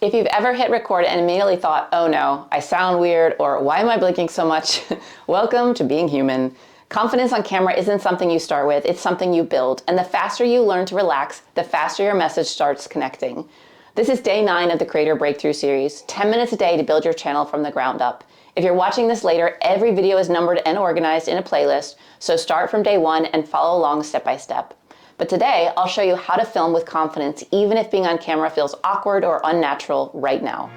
If you've ever hit record and immediately thought, oh no, I sound weird, or why am I blinking so much? Welcome to being human. Confidence on camera isn't something you start with, it's something you build. And the faster you learn to relax, the faster your message starts connecting. This is day 9 of the Creator Breakthrough series, 10 minutes a day to build your channel from the ground up. If you're watching this later, every video is numbered and organized in a playlist, so start from day 1 and follow along step by step. But today, I'll show you how to film with confidence, even if being on camera feels awkward or unnatural right now.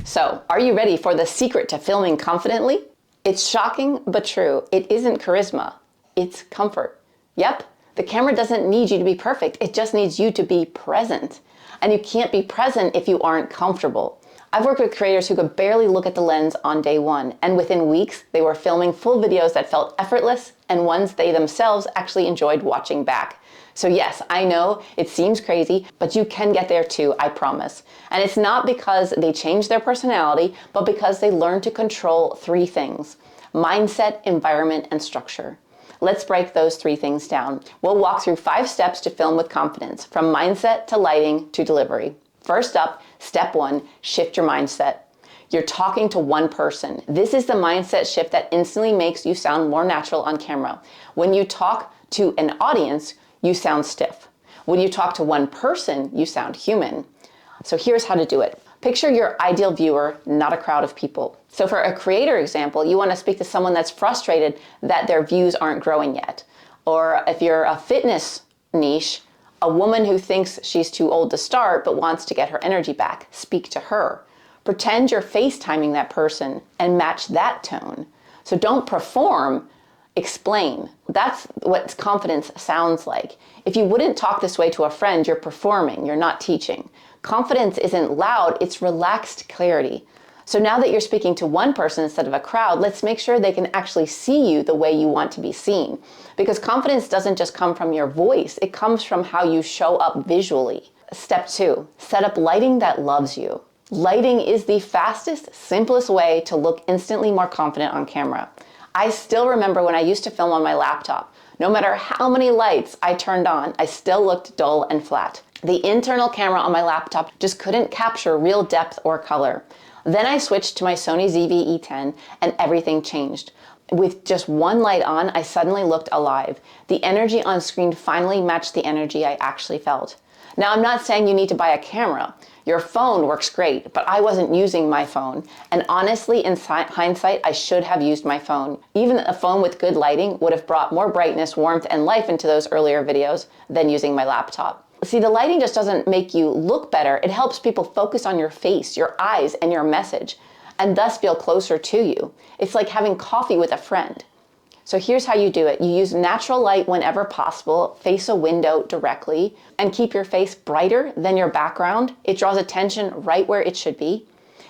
So, are you ready for the secret to filming confidently? It's shocking, but true. It isn't charisma, it's comfort. Yep, the camera doesn't need you to be perfect, it just needs you to be present. And you can't be present if you aren't comfortable. I've worked with creators who could barely look at the lens on day 1, and within weeks, they were filming full videos that felt effortless and ones they themselves actually enjoyed watching back. So yes, I know it seems crazy, but you can get there too, I promise. And it's not because they changed their personality, but because they learned to control 3 things: mindset, environment, and structure. Let's break those 3 things down. We'll walk through 5 steps to film with confidence, from mindset to lighting to delivery. First up, step 1, shift your mindset. You're talking to one person. This is the mindset shift that instantly makes you sound more natural on camera. When you talk to an audience, you sound stiff. When you talk to one person, you sound human. So here's how to do it. Picture your ideal viewer, not a crowd of people. So for a creator example, you want to speak to someone that's frustrated that their views aren't growing yet. Or if you're a fitness niche, a woman who thinks she's too old to start but wants to get her energy back, speak to her. Pretend you're FaceTiming that person and match that tone. So don't perform, explain. That's what confidence sounds like. If you wouldn't talk this way to a friend, you're performing, you're not teaching. Confidence isn't loud, it's relaxed clarity. So now that you're speaking to one person instead of a crowd, let's make sure they can actually see you the way you want to be seen. Because confidence doesn't just come from your voice, it comes from how you show up visually. Step 2, set up lighting that loves you. Lighting is the fastest, simplest way to look instantly more confident on camera. I still remember when I used to film on my laptop. No matter how many lights I turned on, I still looked dull and flat. The internal camera on my laptop just couldn't capture real depth or color. Then I switched to my Sony ZV-E10 and everything changed. With just one light on, I suddenly looked alive. The energy on screen finally matched the energy I actually felt. Now, I'm not saying you need to buy a camera. Your phone works great, but I wasn't using my phone. And honestly, in hindsight, I should have used my phone. Even a phone with good lighting would have brought more brightness, warmth, and life into those earlier videos than using my laptop. See, the lighting just doesn't make you look better. It helps people focus on your face, your eyes, and your message, and thus feel closer to you. It's like having coffee with a friend. So here's how you do it. You use natural light whenever possible, face a window directly, and keep your face brighter than your background. It draws attention right where it should be.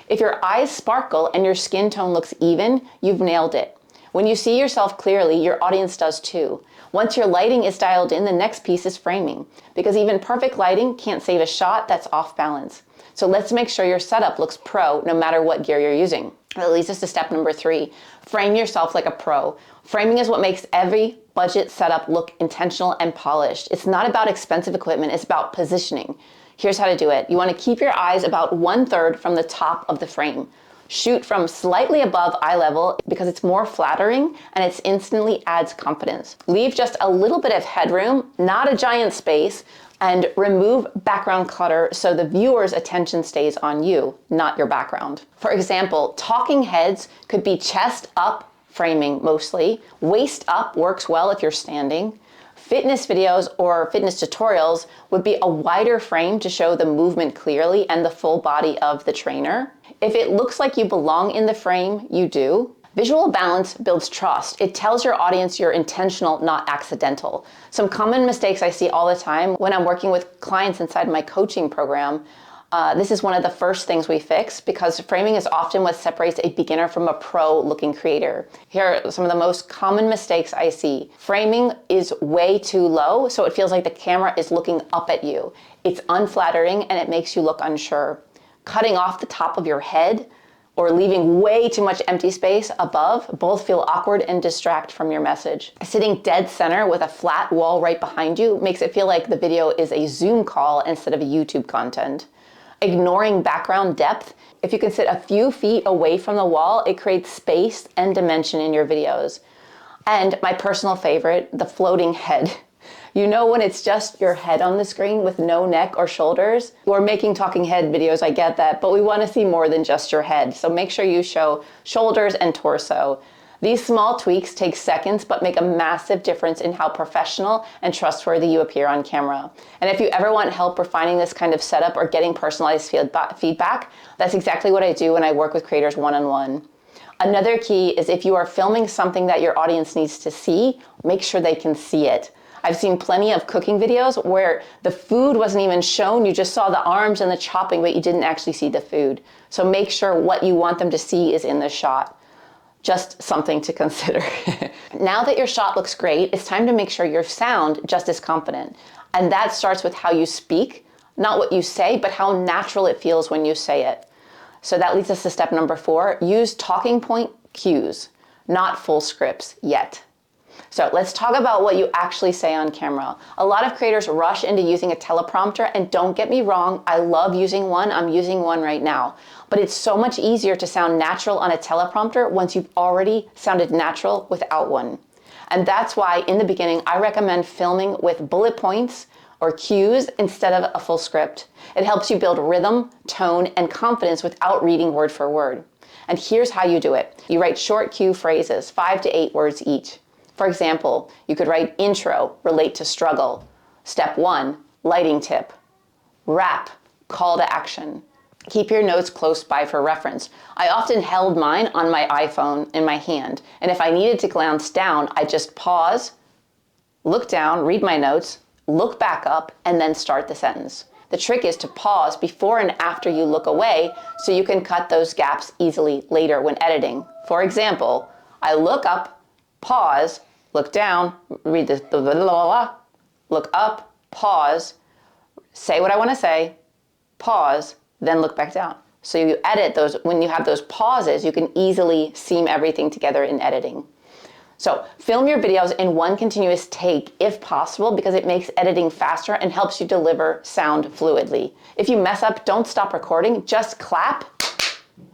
If your eyes sparkle and your skin tone looks even, you've nailed it. When you see yourself clearly, your audience does too. Once your lighting is dialed in, the next piece is framing, because even perfect lighting can't save a shot that's off balance. So let's make sure your setup looks pro no matter what gear you're using. That leads us to step number 3. Frame yourself like a pro. Framing is what makes every budget setup look intentional and polished. It's not about expensive equipment, it's about positioning. Here's how to do it. You want to keep your eyes about 1/3 from the top of the frame. Shoot from slightly above eye level because it's more flattering and it instantly adds confidence. Leave just a little bit of headroom, not a giant space, and remove background clutter so the viewer's attention stays on you, not your background. For example, talking heads could be chest up framing mostly. Waist up works well if you're standing. Fitness videos or fitness tutorials would be a wider frame to show the movement clearly and the full body of the trainer. If it looks like you belong in the frame, you do. Visual balance builds trust. It tells your audience you're intentional, not accidental. Some common mistakes I see all the time when I'm working with clients inside my coaching program, this is one of the first things we fix because framing is often what separates a beginner from a pro-looking creator. Here are some of the most common mistakes I see. Framing is way too low, so it feels like the camera is looking up at you. It's unflattering and it makes you look unsure. Cutting off the top of your head or leaving way too much empty space above both feel awkward and distract from your message. Sitting dead center with a flat wall right behind you makes it feel like the video is a Zoom call instead of a YouTube content. Ignoring background depth, if you can sit a few feet away from the wall, it creates space and dimension in your videos. And my personal favorite, the floating head. You know when it's just your head on the screen with no neck or shoulders? We're making talking head videos, I get that, but we want to see more than just your head. So make sure you show shoulders and torso. These small tweaks take seconds, but make a massive difference in how professional and trustworthy you appear on camera. And if you ever want help refining this kind of setup or getting personalized feedback, that's exactly what I do when I work with creators one-on-one. Another key is if you are filming something that your audience needs to see, make sure they can see it. I've seen plenty of cooking videos where the food wasn't even shown. You just saw the arms and the chopping, but you didn't actually see the food. So make sure what you want them to see is in the shot. Just something to consider. Now that your shot looks great, it's time to make sure your sound just as confident. And that starts with how you speak, not what you say, but how natural it feels when you say it. So that leads us to step number 4. Use talking point cues, not full scripts yet. So let's talk about what you actually say on camera. A lot of creators rush into using a teleprompter, and don't get me wrong, I love using one. I'm using one right now. But it's so much easier to sound natural on a teleprompter once you've already sounded natural without one. And that's why in the beginning, I recommend filming with bullet points or cues instead of a full script. It helps you build rhythm, tone, and confidence without reading word for word. And here's how you do it. You write short cue phrases, 5 to 8 words each. For example, you could write intro, relate to struggle. Step 1, lighting tip. Wrap, call to action. Keep your notes close by for reference. I often held mine on my iPhone in my hand, and if I needed to glance down, I just pause, look down, read my notes, look back up, and then start the sentence. The trick is to pause before and after you look away so you can cut those gaps easily later when editing. For example, I look up, pause, look down, read this, blah, blah, blah, blah, look up, pause, say what I want to say, pause, then look back down. So you edit those, when you have those pauses, you can easily seam everything together in editing. So film your videos in one continuous take if possible, because it makes editing faster and helps you deliver sound fluidly. If you mess up, don't stop recording, just clap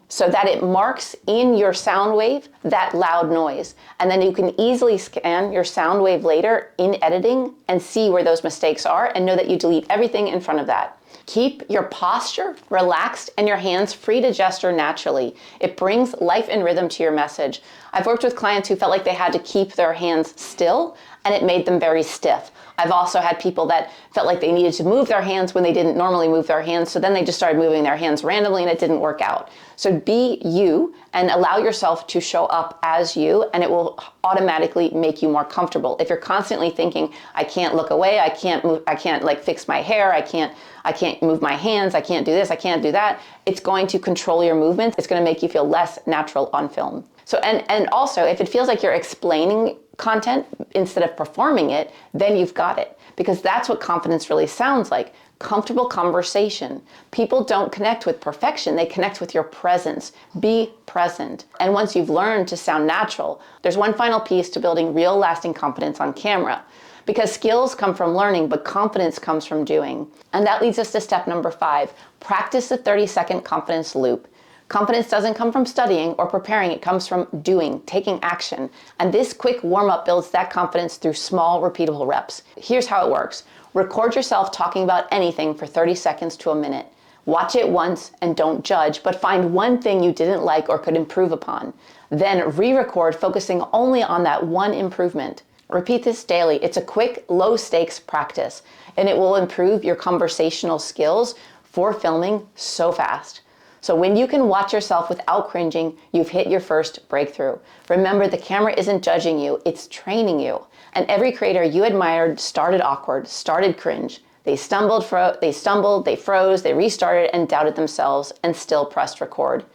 so that it marks in your sound wave that loud noise. And then you can easily scan your sound wave later in editing and see where those mistakes are and know that you delete everything in front of that. Keep your posture relaxed and your hands free to gesture naturally. It brings life and rhythm to your message. I've worked with clients who felt like they had to keep their hands still and it made them very stiff. I've also had people that felt like they needed to move their hands when they didn't normally move their hands, so then they just started moving their hands randomly and it didn't work out. So be you and allow yourself to show up as you, and it will automatically make you more comfortable. If you're constantly thinking, I can't look away, I can't move, I can't like fix my hair, I can't move my hands, I can't do this, I can't do that, it's going to control your movements. It's going to make you feel less natural on film. So, and also, if it feels like you're explaining content instead of performing it, then you've got it. Because that's what confidence really sounds like. Comfortable conversation. People don't connect with perfection, they connect with your presence. Be present. And once you've learned to sound natural, there's one final piece to building real lasting confidence on camera. Because skills come from learning, but confidence comes from doing. And that leads us to step number 5. Practice the 30-second confidence loop. Confidence doesn't come from studying or preparing, it comes from doing, taking action. And this quick warm-up builds that confidence through small, repeatable reps. Here's how it works. Record yourself talking about anything for 30 seconds to a minute. Watch it once and don't judge, but find one thing you didn't like or could improve upon. Then re-record, focusing only on that one improvement. Repeat this daily. It's a quick, low-stakes practice, and it will improve your conversational skills for filming so fast. So when you can watch yourself without cringing, you've hit your first breakthrough. Remember, the camera isn't judging you, it's training you. And every creator you admired started awkward, started cringe. They stumbled, they froze, they restarted and doubted themselves and still pressed record.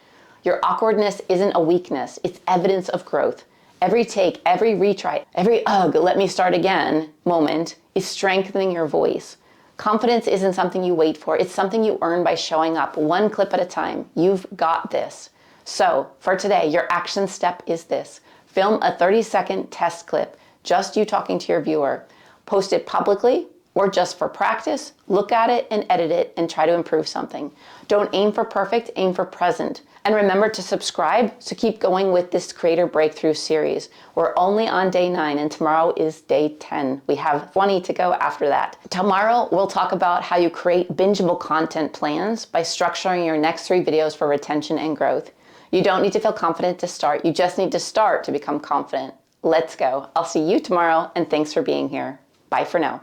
Your awkwardness isn't a weakness, it's evidence of growth. Every take, every retry, every ugh, let me start again moment is strengthening your voice. Confidence isn't something you wait for, it's something you earn by showing up one clip at a time. You've got this. So for today, your action step is this. Film a 30-second test clip, just you talking to your viewer. Post it publicly or just for practice. Look at it and edit it and try to improve something. Don't aim for perfect, aim for present. And remember to subscribe, so keep going with this Creator Breakthrough series. We're only on day 9 and tomorrow is day 10. We have 20 to go after that. Tomorrow, we'll talk about how you create bingeable content plans by structuring your next 3 videos for retention and growth. You don't need to feel confident to start. You just need to start to become confident. Let's go. I'll see you tomorrow, and thanks for being here. Bye for now.